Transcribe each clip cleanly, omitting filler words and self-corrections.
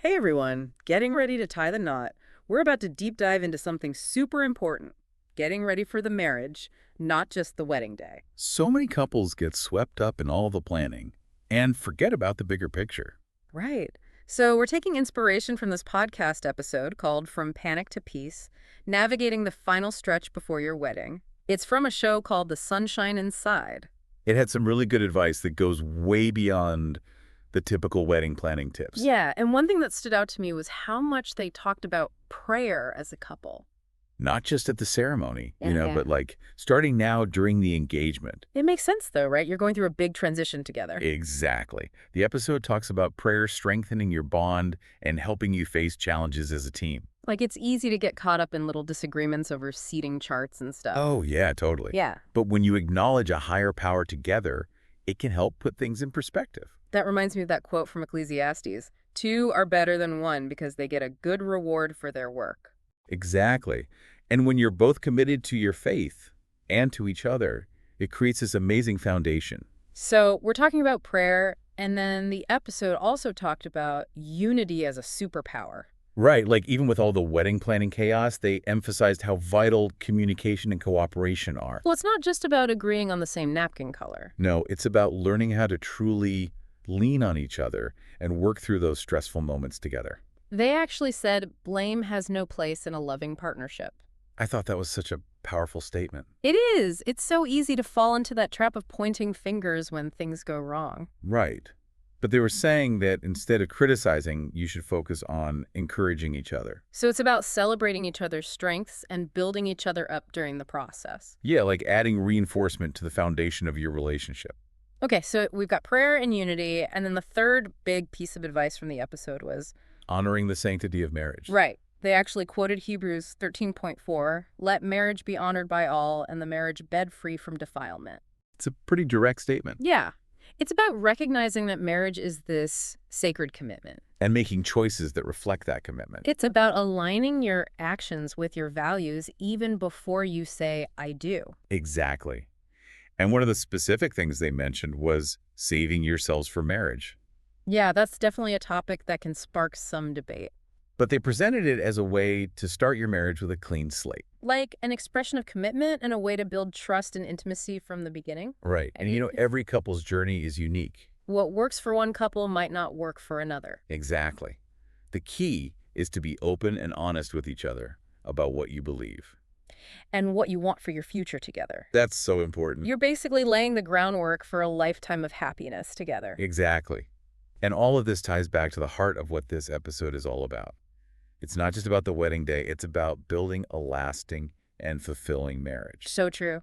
Hey everyone, getting ready to tie the knot. We're about to deep dive into something super important. Getting ready for the marriage, not just the wedding day. So many couples get swept up in all the planning and forget about the bigger picture. Right. So we're taking inspiration from this podcast episode called From Panic to Peace, Navigating the Final Stretch Before Your Wedding. It's from a show called The Sunshine Inside. It had some really good advice that goes way beyond the typical wedding planning tips. Yeah, and one thing that stood out to me was how much they talked about prayer as a couple. Not just at the ceremony, Yeah. but like starting now during the engagement. It makes sense though, right? You're going through a big transition together. Exactly. The episode talks about prayer strengthening your bond and helping you face challenges as a team. Like, it's easy to get caught up in little disagreements over seating charts and stuff. Oh, yeah, totally. Yeah. But when you acknowledge a higher power together, it can help put things in perspective. That reminds me of that quote from Ecclesiastes. Two are better than one because they get a good reward for their work. Exactly. And when you're both committed to your faith and to each other, it creates this amazing foundation. So we're talking about prayer, and then the episode also talked about unity as a superpower. Right, like even with all the wedding planning chaos, they emphasized how vital communication and cooperation are. Well, it's not just about agreeing on the same napkin color. No, it's about learning how to truly lean on each other and work through those stressful moments together. They actually said blame has no place in a loving partnership. I thought that was such a powerful statement. It is. It's so easy to fall into that trap of pointing fingers when things go wrong. Right. But they were saying that instead of criticizing, you should focus on encouraging each other. So it's about celebrating each other's strengths and building each other up during the process. Yeah, like adding reinforcement to the foundation of your relationship. Okay, so we've got prayer and unity, and then the third big piece of advice from the episode was, Honoring the sanctity of marriage. right, they actually quoted Hebrews 13.4, let marriage be honored by all, and the marriage bed free from defilement. It's a pretty direct statement. Yeah, it's about recognizing that marriage is this sacred commitment. And making choices that reflect that commitment. It's about aligning your actions with your values even before you say, I do. Exactly. And one of the specific things they mentioned was saving yourselves for marriage. Yeah, that's definitely a topic that can spark some debate. But they presented it as a way to start your marriage with a clean slate. Like an expression of commitment and a way to build trust and intimacy from the beginning. Right. And every couple's journey is unique. What works for one couple might not work for another. Exactly. The key is to be open and honest with each other about what you believe. And what you want for your future together. That's so important. You're basically laying the groundwork for a lifetime of happiness together. Exactly. And all of this ties back to the heart of what this episode is all about. It's not just about the wedding day, it's about building a lasting and fulfilling marriage. So true.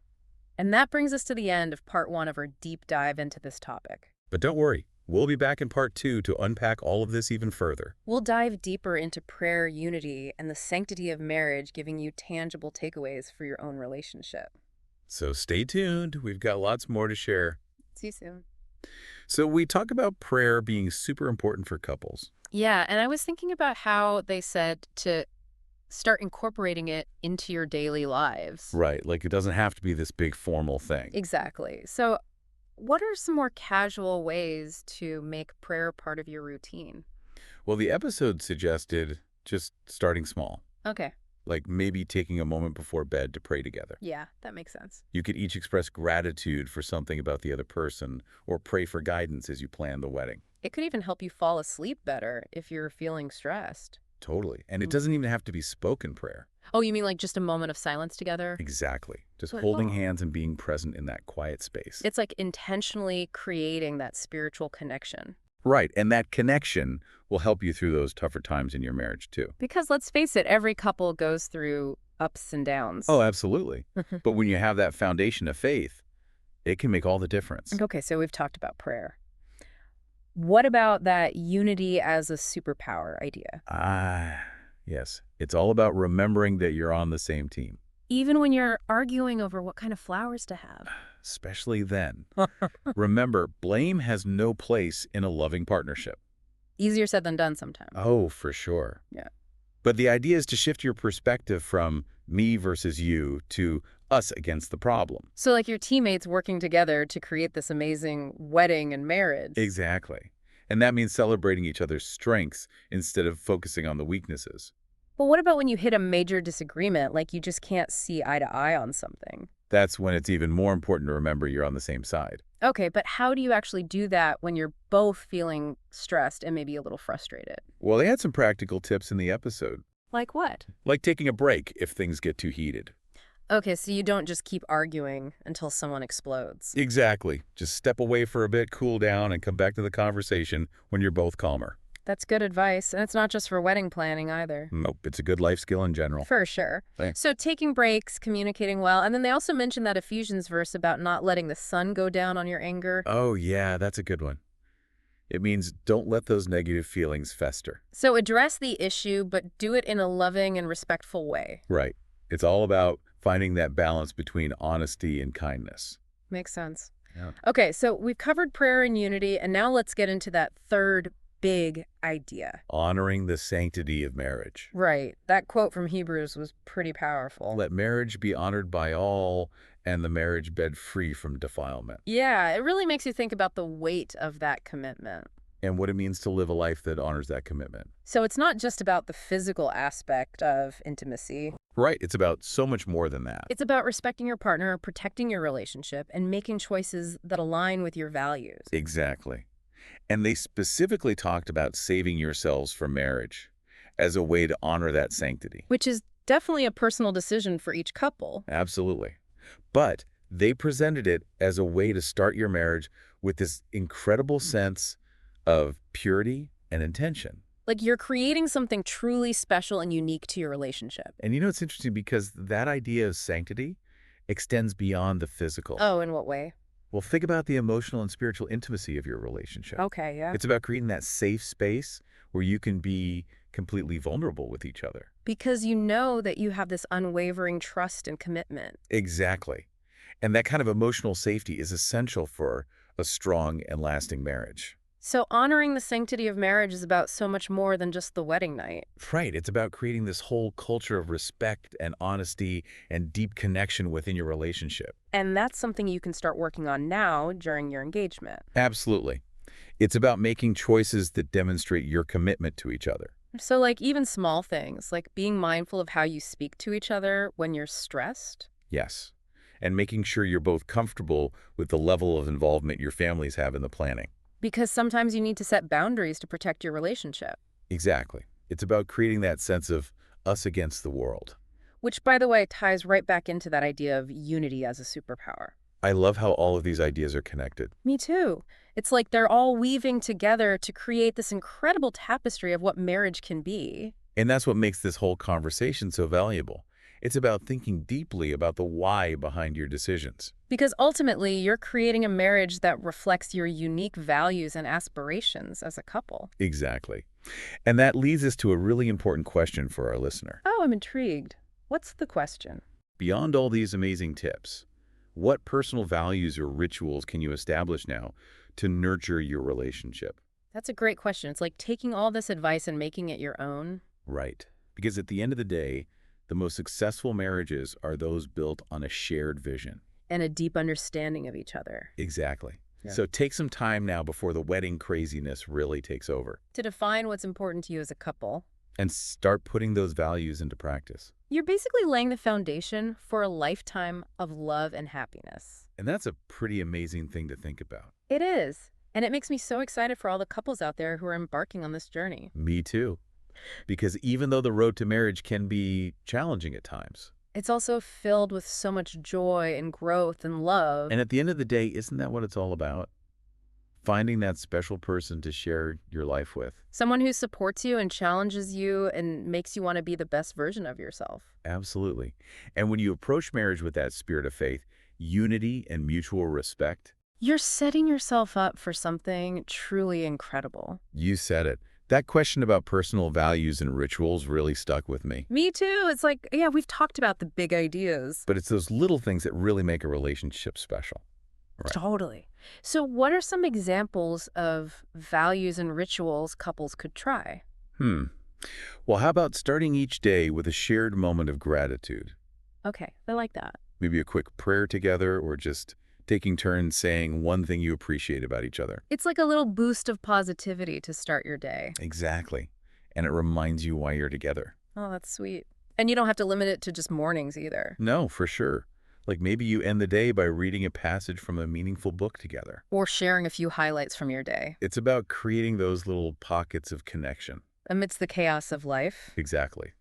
And that brings us to the end of part one of our deep dive into this topic. But don't worry, we'll be back in part 2 to unpack all of this even further. We'll dive deeper into prayer, unity, and the sanctity of marriage, giving you tangible takeaways for your own relationship. So stay tuned, we've got lots more to share. See you soon. So we talk about prayer being super important for couples. Yeah, and I was thinking about how they said to start incorporating it into your daily lives. Right, like it doesn't have to be this big formal thing. Exactly. So what are some more casual ways to make prayer part of your routine? Well, the episode suggested just starting small. Okay. Like maybe taking a moment before bed to pray together. Yeah, that makes sense. You could each express gratitude for something about the other person or pray for guidance as you plan the wedding. It could even help you fall asleep better if you're feeling stressed. Totally. And it doesn't even have to be spoken prayer. Oh, you mean like just a moment of silence together? Exactly. Just But- holding hands and being present in that quiet space. It's like intentionally creating that spiritual connection. Right. And that connection will help you through those tougher times in your marriage, too. Because let's face it, every couple goes through ups and downs. Oh, absolutely. But when you have that foundation of faith, it can make all the difference. Okay, so we've talked about prayer. What about that unity as a superpower idea? Ah, yes. It's all about remembering that you're on the same team. Even when you're arguing over what kind of flowers to have. Especially then. Remember, blame has no place in a loving partnership. Easier said than done sometimes. Oh, for sure. Yeah. But the idea is to shift your perspective from me versus you to us against the problem. So like your teammates working together to create this amazing wedding and marriage. Exactly. And that means celebrating each other's strengths instead of focusing on the weaknesses. Well, what about when you hit a major disagreement, like you just can't see eye to eye on something? That's when it's even more important to remember you're on the same side. Okay, but how do you actually do that when you're both feeling stressed and maybe a little frustrated? Well, they had some practical tips in the episode, Like what? like taking a break if things get too heated. Okay, so you don't just keep arguing until someone explodes. Exactly. Just step away for a bit, cool down, and come back to the conversation when you're both calmer. That's good advice, and it's not just for wedding planning either. Nope, it's a good life skill in general. For sure. Thanks. So taking breaks, communicating well, and then they also mentioned that Ephesians verse about not letting the sun go down on your anger. Oh, yeah, that's a good one. It means don't let those negative feelings fester. So address the issue, but do it in a loving and respectful way. Right. It's all about finding that balance between honesty and kindness. Makes sense. Yeah. Okay, so we've covered prayer and unity, and now let's get into that third big idea. Honoring the sanctity of marriage. Right. That quote from Hebrews was pretty powerful. Let marriage be honored by all, and the marriage bed free from defilement. Yeah, it really makes you think about the weight of that commitment. And what it means to live a life that honors that commitment. So it's not just about the physical aspect of intimacy. Right. It's about so much more than that. It's about respecting your partner, protecting your relationship, and making choices that align with your values. Exactly. And they specifically talked about saving yourselves for marriage as a way to honor that sanctity. Which is definitely a personal decision for each couple. Absolutely. But they presented it as a way to start your marriage with this incredible sense of purity and intention. Like you're creating something truly special and unique to your relationship. And you know, it's interesting because that idea of sanctity extends beyond the physical. Oh, in what way? Well, think about the emotional and spiritual intimacy of your relationship. Okay, yeah. It's about creating that safe space where you can be completely vulnerable with each other. Because you know that you have this unwavering trust and commitment. Exactly. And that kind of emotional safety is essential for a strong and lasting marriage. So honoring the sanctity of marriage is about so much more than just the wedding night. Right. It's about creating this whole culture of respect and honesty and deep connection within your relationship. And that's something you can start working on now during your engagement. Absolutely. It's about making choices that demonstrate your commitment to each other. So like even small things, like being mindful of how you speak to each other when you're stressed. Yes. And making sure you're both comfortable with the level of involvement your families have in the planning. Because sometimes you need to set boundaries to protect your relationship. Exactly. It's about creating that sense of us against the world. Which, by the way, ties right back into that idea of unity as a superpower. I love how all of these ideas are connected. Me too. It's like they're all weaving together to create this incredible tapestry of what marriage can be. And that's what makes this whole conversation so valuable. It's about thinking deeply about the why behind your decisions. Because ultimately, you're creating a marriage that reflects your unique values and aspirations as a couple. Exactly. And that leads us to a really important question for our listener. Oh, I'm intrigued. What's the question? Beyond all these amazing tips, what personal values or rituals can you establish now to nurture your relationship? That's a great question. It's like taking all this advice and making it your own. Right. Because at the end of the day, the most successful marriages are those built on a shared vision. And a deep understanding of each other. Exactly. Yeah. So take some time now before the wedding craziness really takes over. To define what's important to you as a couple. And start putting those values into practice. You're basically laying the foundation for a lifetime of love and happiness. And that's a pretty amazing thing to think about. It is. And it makes me so excited for all the couples out there who are embarking on this journey. Me too. Because even though the road to marriage can be challenging at times, it's also filled with so much joy and growth and love. And at the end of the day, isn't that what it's all about? Finding that special person to share your life with. Someone who supports you and challenges you and makes you want to be the best version of yourself. Absolutely. And when you approach marriage with that spirit of faith, unity, and mutual respect, you're setting yourself up for something truly incredible. You said it. That question about personal values and rituals really stuck with me. Me too. It's like, yeah, we've talked about the big ideas. But it's those little things that really make a relationship special. Right. Totally. So what are some examples of values and rituals couples could try? Well, how about starting each day with a shared moment of gratitude? Okay, I like that. Maybe a quick prayer together or just taking turns saying one thing you appreciate about each other. It's like a little boost of positivity to start your day. Exactly. And it reminds you why you're together. Oh, that's sweet. And you don't have to limit it to just mornings either. No, for sure. Like maybe you end the day by reading a passage from a meaningful book together. Or sharing a few highlights from your day. It's about creating those little pockets of connection. Amidst the chaos of life. Exactly.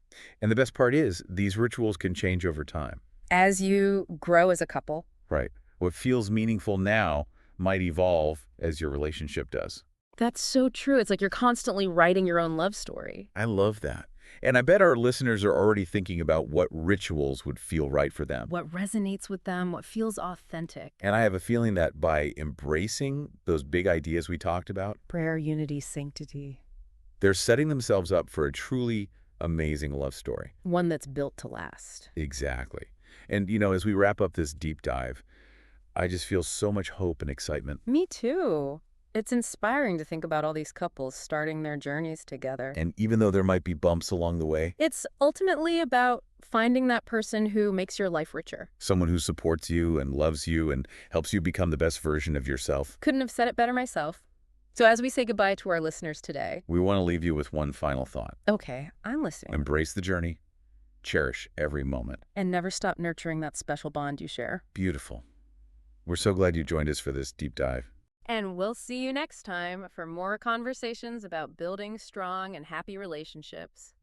And the best part is, these rituals can change over time. As you grow as a couple. Right. What feels meaningful now might evolve as your relationship does. That's so true. It's like you're constantly writing your own love story. I love that. And I bet our listeners are already thinking about what rituals would feel right for them. What resonates with them, what feels authentic. And I have a feeling that by embracing those big ideas we talked about, Prayer, unity, sanctity. they're setting themselves up for a truly amazing love story. One that's built to last. Exactly. And, as we wrap up this deep dive, I just feel so much hope and excitement. Me too. It's inspiring to think about all these couples starting their journeys together. And even though there might be bumps along the way, It's ultimately about finding that person who makes your life richer. someone who supports you and loves you and helps you become the best version of yourself, Couldn't have said it better myself. So as we say goodbye to our listeners today. we want to leave you with one final thought. Okay, I'm listening. Embrace the journey. Cherish every moment. And never stop nurturing that special bond you share. Beautiful. We're so glad you joined us for this deep dive. And we'll see you next time for more conversations about building strong and happy relationships.